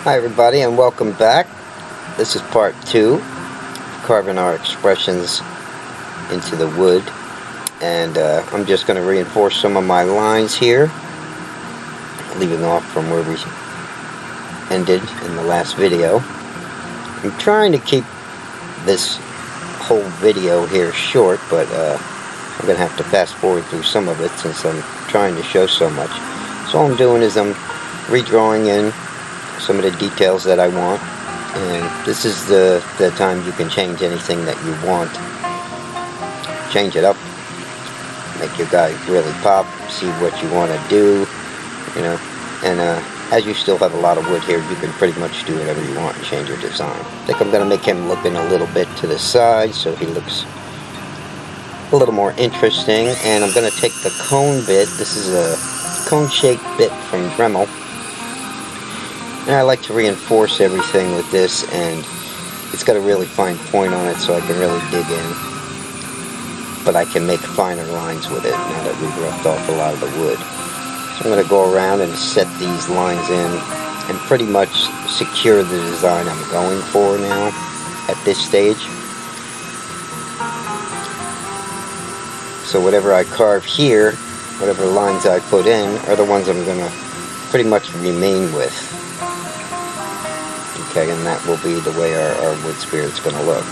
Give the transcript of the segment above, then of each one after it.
Hi everybody, and welcome back. This is part 2, carving our expressions into the wood, and I'm just going to reinforce some of my lines here, leaving off from where we ended in the last video. I'm trying to keep this whole video here short, but I'm going to have to fast forward through some of it since I'm trying to show so much. So all I'm doing is I'm redrawing in some of the details that I want, and this is the time you can change anything that you want. Change it up, make your guy really pop, see what you want to do, you know, and as you still have a lot of wood here, you can pretty much do whatever you want and change your design. I think I'm going to make him looking a little bit to the side so he looks a little more interesting, and I'm going to take the cone bit. This is a cone-shaped bit from Dremel. And I like to reinforce everything with this, and it's got a really fine point on it so I can really dig in. But I can make finer lines with it now that we've roughed off a lot of the wood. So I'm going to go around and set these lines in and pretty much secure the design I'm going for now at this stage. So whatever I carve here, whatever lines I put in, are the ones I'm going to pretty much remain with. Okay, and that will be the way our wood spirit's going to look.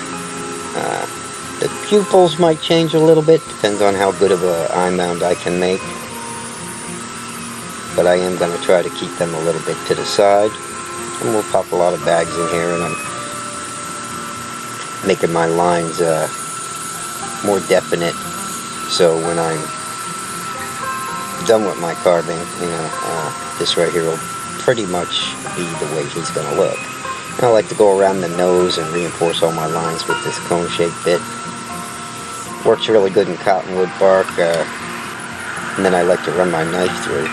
The pupils might change a little bit, depends on how good of an eye mound I can make. But I am going to try to keep them a little bit to the side. And we'll pop a lot of bags in here, and I'm making my lines more definite. So when I'm done with my carving, you know, this right here will pretty much be the way he's going to look. I like to go around the nose and reinforce all my lines with this cone-shaped bit. Works really good in cottonwood bark, and then I like to run my knife through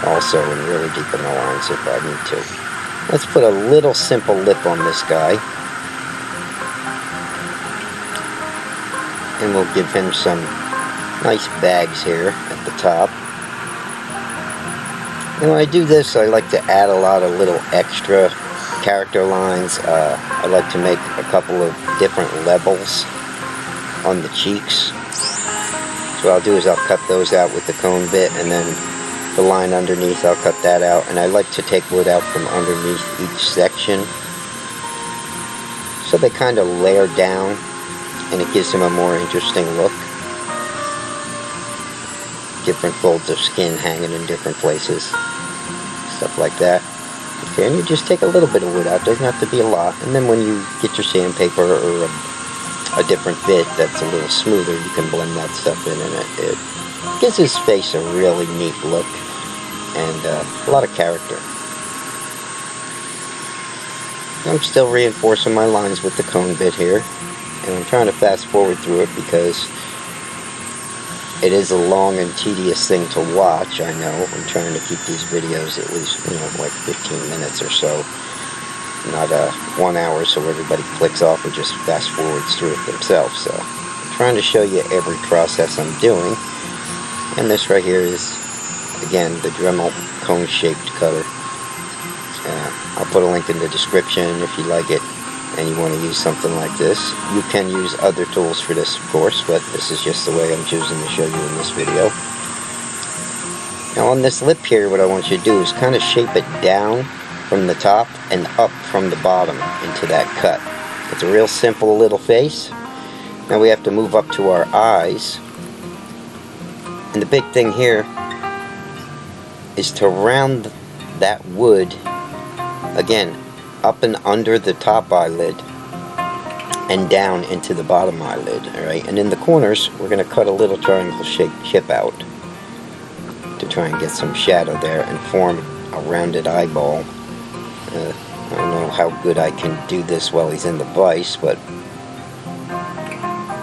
also and really deepen the lines if I need to. Let's put a little simple lip on this guy, and we'll give him some nice bags here at the top. And when I do this, I like to add a lot of little extra character lines. I like to make a couple of different levels on the cheeks. So what I'll do is I'll cut those out with the cone bit, and then the line underneath, I'll cut that out. And I like to take wood out from underneath each section, so they kind of layer down, and it gives them a more interesting look. Different folds of skin hanging in different places, stuff like that. Okay, and you just take a little bit of wood out, doesn't have to be a lot, and then when you get your sandpaper or a different bit that's a little smoother, you can blend that stuff in, and it gives his face a really neat look and a lot of character. I'm still reinforcing my lines with the cone bit here, and I'm trying to fast forward through it because it is a long and tedious thing to watch, I know. I'm trying to keep these videos at least, you know, like 15 minutes or so. Not 1 hour so everybody clicks off and just fast forwards through it themselves. So I'm trying to show you every process I'm doing. And this right here is, again, the Dremel cone-shaped cutter. I'll put a link in the description if you like it and you want to use something like this. You can use other tools for this, of course, but this is just the way I'm choosing to show you in this video. Now on this lip here, what I want you to do is kind of shape it down from the top and up from the bottom into that cut. It's a real simple little face. Now we have to move up to our eyes. And the big thing here is to round that wood, again, up and under the top eyelid and down into the bottom eyelid. Alright, and in the corners we're going to cut a little triangle shaped chip out to try and get some shadow there and form a rounded eyeball. I don't know how good I can do this while he's in the vise, but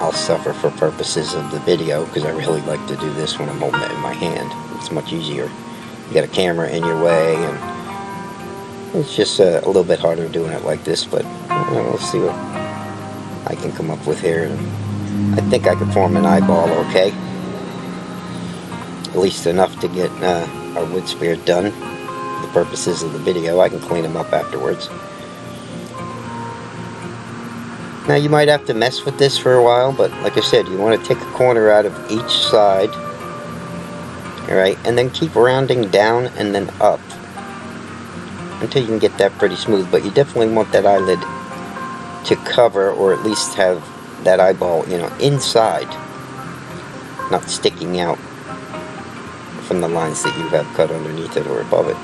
I'll suffer for purposes of the video because I really like to do this when I'm holding it in my hand. It's much easier. You got a camera in your way, and it's just a little bit harder doing it like this, but we'll see what I can come up with here. And I think I can form an eyeball okay. At least enough to get our wood spirit done. The purposes of the video. I can clean them up afterwards. Now you might have to mess with this for a while, but like I said, you want to take a corner out of each side, alright, and then keep rounding down and then up until you can get that pretty smooth. But you definitely want that eyelid to cover, or at least have that eyeball, you know, inside, not sticking out from the lines that you have cut underneath it or above it.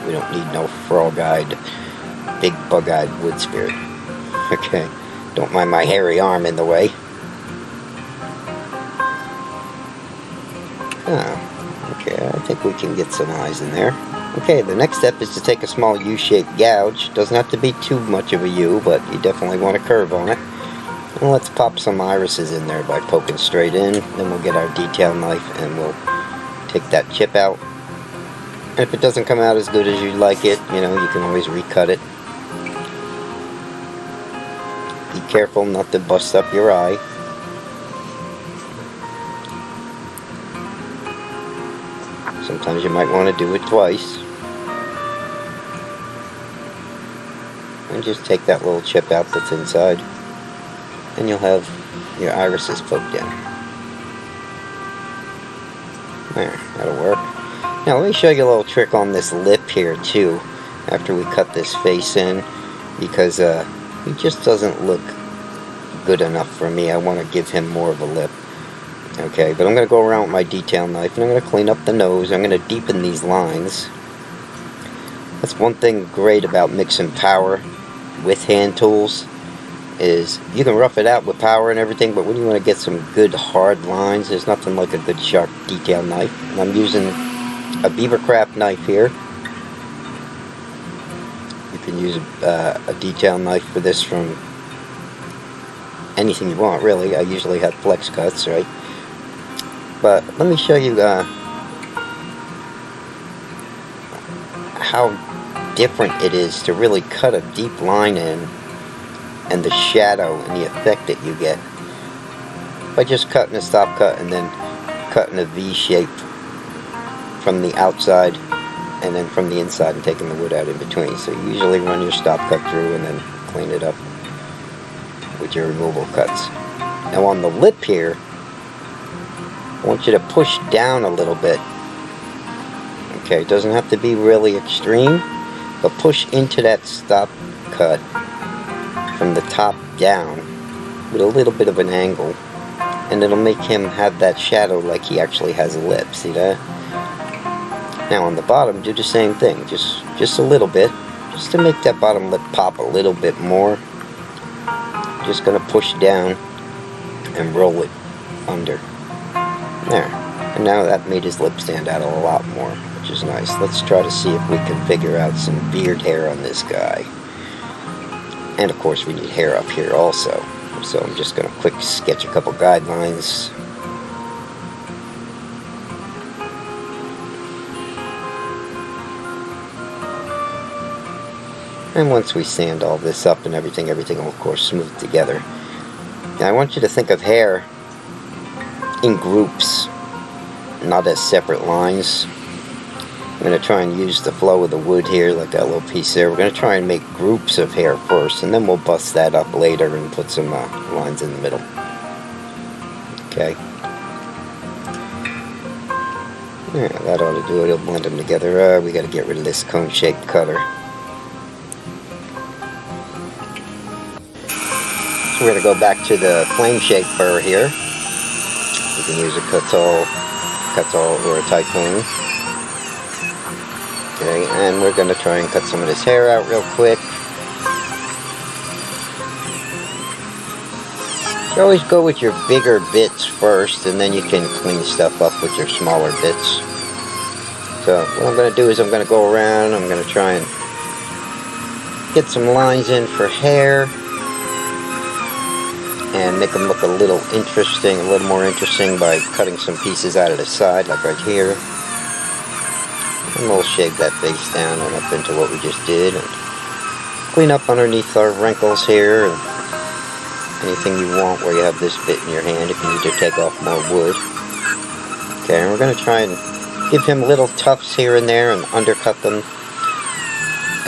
We don't need no frog-eyed, big bug-eyed wood spirit. Okay, don't mind my hairy arm in the way. Oh, okay, I think we can get some eyes in there. Okay, the next step is to take a small U-shaped gouge. Doesn't have to be too much of a U, but you definitely want a curve on it. And let's pop some irises in there by poking straight in. Then we'll get our detail knife and we'll take that chip out. And if it doesn't come out as good as you'd like it, you know, you can always recut it. Be careful not to bust up your eye. Sometimes you might want to do it twice. And just take that little chip out that's inside, and you'll have your irises poked in. There, that'll work. Now let me show you a little trick on this lip here too, after we cut this face in, because he just doesn't look good enough for me. I want to give him more of a lip. Okay, but I'm going to go around with my detail knife and I'm going to clean up the nose. I'm going to deepen these lines. That's one thing great about mixing power with hand tools, is you can rough it out with power and everything, but when you want to get some good hard lines, there's nothing like a good sharp detail knife. And I'm using a Beavercraft knife here. You can use a detail knife for this from anything you want, really. I usually have flex cuts, right? But let me show you how different it is to really cut a deep line in, and the shadow and the effect that you get by just cutting a stop cut and then cutting a V shape from the outside and then from the inside and taking the wood out in between. So you usually run your stop cut through and then clean it up with your removal cuts. Now on the lip here, I want you to push down a little bit. Okay, it doesn't have to be really extreme, but push into that stop cut from the top down with a little bit of an angle, and it'll make him have that shadow like he actually has a lip. See that? Now on the bottom, do the same thing, just a little bit, just to make that bottom lip pop a little bit more. Just gonna push down and roll it under. There. And now that made his lip stand out a lot more, which is nice. Let's try to see if we can figure out some beard hair on this guy. And of course we need hair up here also. So I'm just gonna quick sketch a couple guidelines. And once we sand all this up and everything will of course smooth together. Now I want you to think of hair in groups, not as separate lines. I'm going to try and use the flow of the wood here, like that little piece there. We're going to try and make groups of hair first, and then we'll bust that up later and put some lines in the middle. Okay. Yeah, that ought to do it. It'll blend them together. We got to get rid of this cone-shaped cutter. So we're going to go back to the flame-shaped burr here. You can use a Cuttall or a Typhoon. Okay, and we're going to try and cut some of this hair out real quick. You always go with your bigger bits first, and then you can clean stuff up with your smaller bits. So what I'm going to do is I'm going to go around, I'm going to try and get some lines in for hair. And make them look a little interesting, a little more interesting by cutting some pieces out of the side, like right here. And we'll shave that face down and up into what we just did. And clean up underneath our wrinkles here. And anything you want where you have this bit in your hand if you need to take off more wood. Okay, and we're going to try and give him little tufts here and there and undercut them.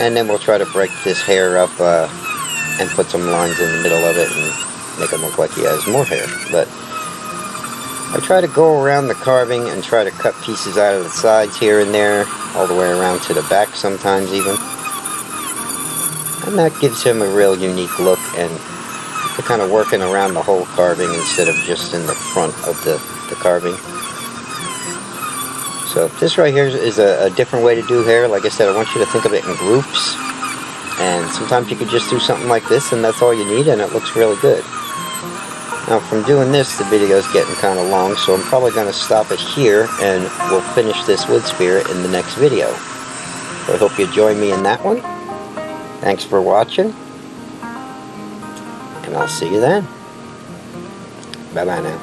And then we'll try to break this hair up and put some lines in the middle of it and make him look like he has more hair. But I try to go around the carving and try to cut pieces out of the sides here and there, all the way around to the back sometimes even. And that gives him a real unique look, and we're kind of working around the whole carving instead of just in the front of the carving. So this right here is a different way to do hair. Like I said, I want you to think of it in groups. And sometimes you could just do something like this and that's all you need and it looks really good. Now from doing this, the video is getting kind of long, so I'm probably going to stop it here and we'll finish this wood spirit in the next video. So I hope you join me in that one. Thanks for watching. And I'll see you then. Bye-bye now.